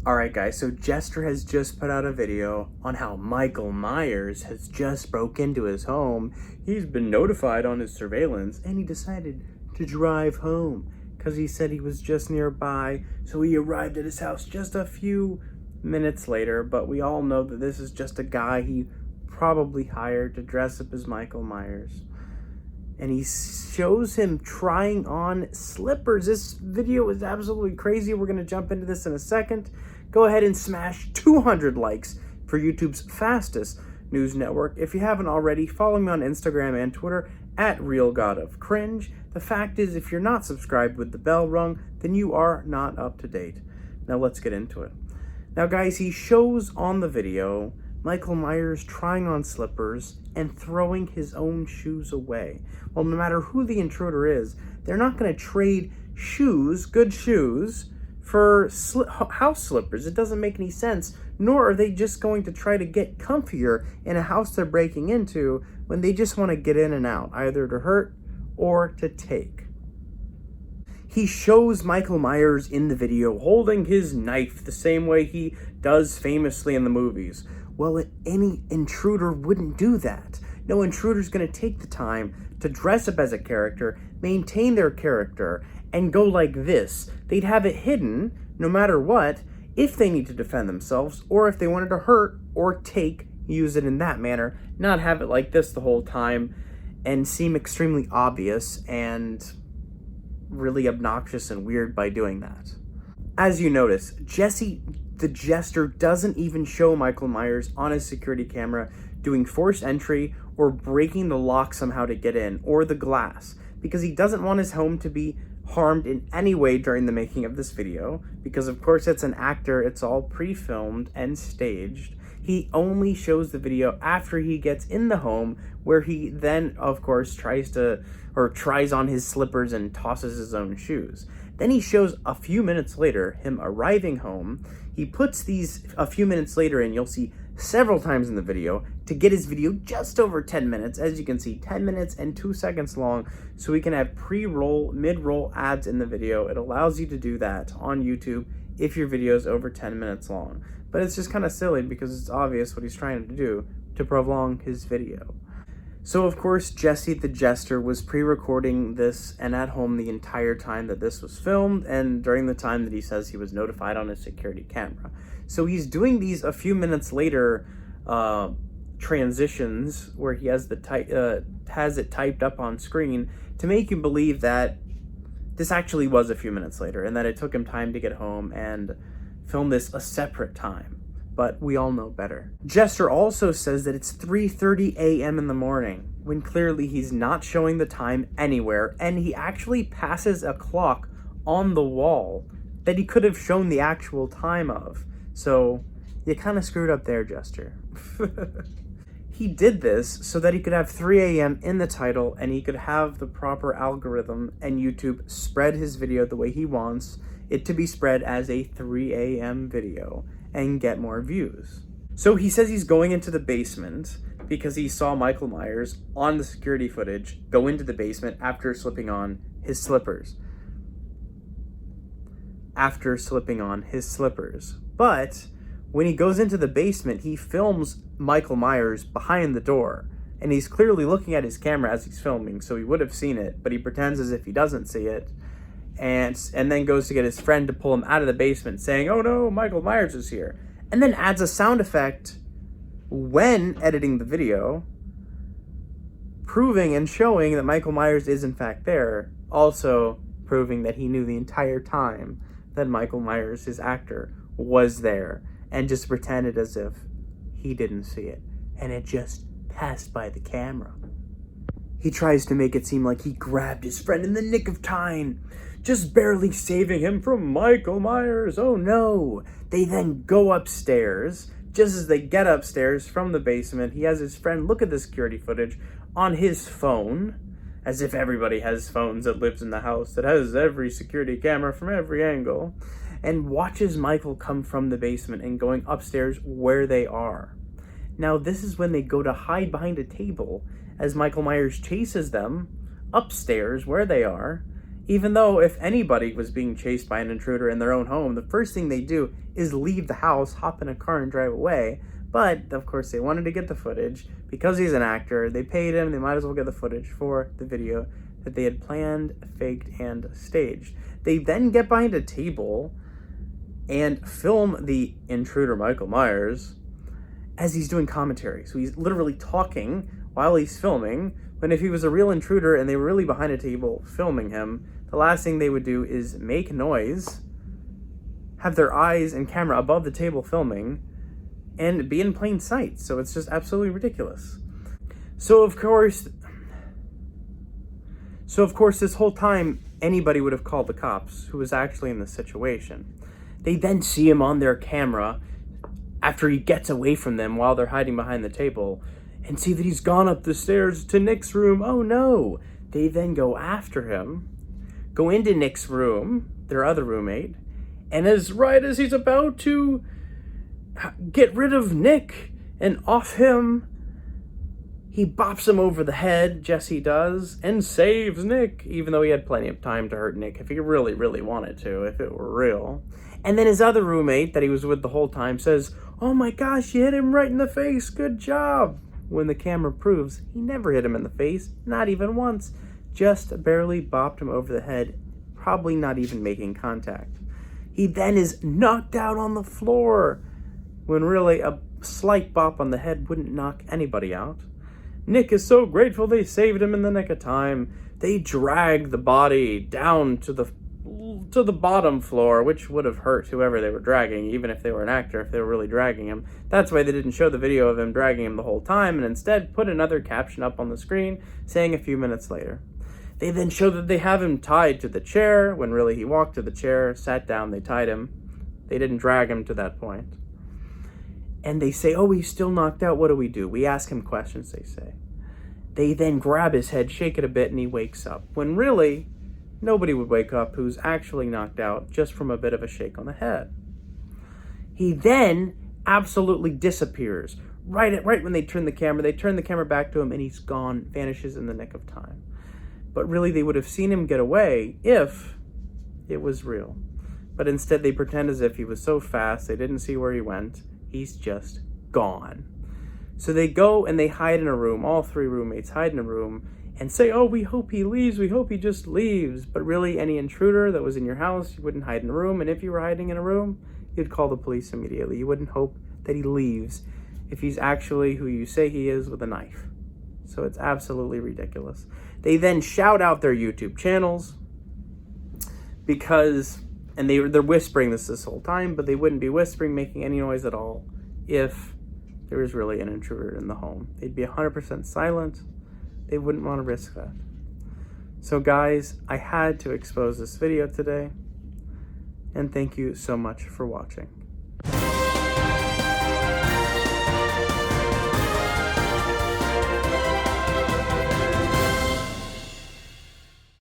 Alright guys, so Jester has just put out a video on how Michael Myers has just broke into his home. He's been notified on his surveillance and he decided to drive home because he said he was just nearby. So he arrived at his house just a few minutes later, but we all know that this is just a guy he probably hired to dress up as Michael Myers. And he shows him trying on slippers. This video is absolutely crazy. We're going to jump into this in a second. Go ahead and smash 200 likes for YouTube's fastest news network. If you haven't already, follow me on Instagram and Twitter at RealGodOfCringe. The fact is, if you're not subscribed with the bell rung, then you are not up to date. Now let's get into it. Now guys, he shows on the video Michael Myers trying on slippers and throwing his own shoes away. Well, no matter who the intruder is, they're not going to trade shoes, good shoes, for house slippers. It doesn't make any sense, nor are they just going to try to get comfier in a house they're breaking into when they just want to get in and out, either to hurt or to take. He shows Michael Myers in the video holding his knife the same way he does famously in the movies. Well, any intruder wouldn't do that. No intruder's going to take the time to dress up as a character, maintain their character, and go like this. They'd have it hidden, no matter what, if they need to defend themselves, or if they wanted to hurt or take, use it in that manner, not have it like this the whole time, and seem extremely obvious and really obnoxious and weird by doing that. As you notice, Jesse the Jester doesn't even show Michael Myers on his security camera doing forced entry or breaking the lock somehow to get in, or the glass, because he doesn't want his home to be harmed in any way during the making of this video, because of course it's an actor, it's all pre-filmed and staged. He only shows the video after he gets in the home, where he then of course tries on his slippers and tosses his own shoes. Then he shows a few minutes later him arriving home. He puts these a few minutes later in, you'll see several times in the video, to get his video just over 10 minutes. As you can see, 10 minutes and 2 seconds long, so we can have pre-roll, mid-roll ads in the video. It allows you to do that on YouTube if your video is over 10 minutes long. But it's just kind of silly because it's obvious what he's trying to do to prolong his video. So of course, Jesse the Jester was pre-recording this and at home the entire time that this was filmed, and during the time that he says he was notified on his security camera. So he's doing these a few minutes later transitions where he has has it typed up on screen to make you believe that this actually was a few minutes later and that it took him time to get home and film this a separate time. But we all know better. Jester also says that it's 3:30 a.m. in the morning, when clearly he's not showing the time anywhere, and he actually passes a clock on the wall that he could have shown the actual time of. So you kind of screwed up there, Jester. He did this so that he could have 3 a.m. in the title, and he could have the proper algorithm and YouTube spread his video the way he wants it to be spread as a 3 a.m. video and get more views. So he says he's going into the basement because he saw Michael Myers on the security footage go into the basement after slipping on his slippers. But when he goes into the basement, he films Michael Myers behind the door, and he's clearly looking at his camera as he's filming, so he would have seen it, but he pretends as if he doesn't see it, and then goes to get his friend to pull him out of the basement, saying, "Oh no, Michael Myers is here," and then adds a sound effect when editing the video, proving and showing that Michael Myers is in fact there, also proving that he knew the entire time that Michael Myers, his actor, was there, and just pretended as if he didn't see it, and it just passed by the camera. He tries to make it seem like he grabbed his friend in the nick of time, just barely saving him from Michael Myers. Oh no! They then go upstairs. Just as they get upstairs from the basement, he has his friend look at the security footage on his phone, as if everybody has phones that lives in the house that has every security camera from every angle, and watches Michael come from the basement and going upstairs where they are. Now this is when they go to hide behind a table as Michael Myers chases them upstairs where they are, Even though if anybody was being chased by an intruder in their own home, the first thing they do is leave the house, hop in a car, and drive away. But, of course, they wanted to get the footage. Because he's an actor, they paid him, they might as well get the footage for the video that they had planned, faked, and staged. They then get behind a table and film the intruder, Michael Myers, as he's doing commentary. So he's literally talking while he's filming, when if he was a real intruder and they were really behind a table filming him, the last thing they would do is make noise, have their eyes and camera above the table filming, and be in plain sight. So it's just absolutely ridiculous. So of course, this whole time, anybody would have called the cops who was actually in this situation. They then see him on their camera after he gets away from them while they're hiding behind the table, and see that he's gone up the stairs to Nick's room. Oh no! They then go after him, go into Nick's room, their other roommate, and as he's about to get rid of Nick and off him, he bops him over the head, Jesse does, and saves Nick, even though he had plenty of time to hurt Nick if he really, really wanted to, if it were real. And then his other roommate that he was with the whole time says, "Oh my gosh, you hit him right in the face, good job." When the camera proves he never hit him in the face, not even once, just barely bopped him over the head, probably not even making contact. He then is knocked out on the floor, when really a slight bop on the head wouldn't knock anybody out. Nick is so grateful they saved him in the nick of time. They drag the body down to the bottom floor, which would have hurt whoever they were dragging, even if they were an actor, if they were really dragging him. That's why they didn't show the video of him dragging him the whole time, and instead put another caption up on the screen saying a few minutes later. They then show that they have him tied to the chair, when really he walked to the chair, sat down, they tied him. They didn't drag him to that point. And they say, "Oh, he's still knocked out, what do we do?" We ask him questions, they say. They then grab his head, shake it a bit, and he wakes up. When really, nobody would wake up who's actually knocked out just from a bit of a shake on the head. He then absolutely disappears. Right when they turn the camera back to him, and he's gone, vanishes in the nick of time. But really, they would have seen him get away if it was real. But instead, they pretend as if he was so fast, they didn't see where he went. He's just gone. So they go and they hide in a room. All three roommates hide in a room and say, "Oh, we hope he leaves. We hope he just leaves." But really, any intruder that was in your house, you wouldn't hide in a room. And if you were hiding in a room, you'd call the police immediately. You wouldn't hope that he leaves if he's actually who you say he is, with a knife. So it's absolutely ridiculous. They then shout out their YouTube channels because, and they're whispering this whole time, but they wouldn't be whispering, making any noise at all if there was really an intruder in the home. They'd be 100% silent. They wouldn't want to risk that. So guys, I had to expose this video today, and thank you so much for watching.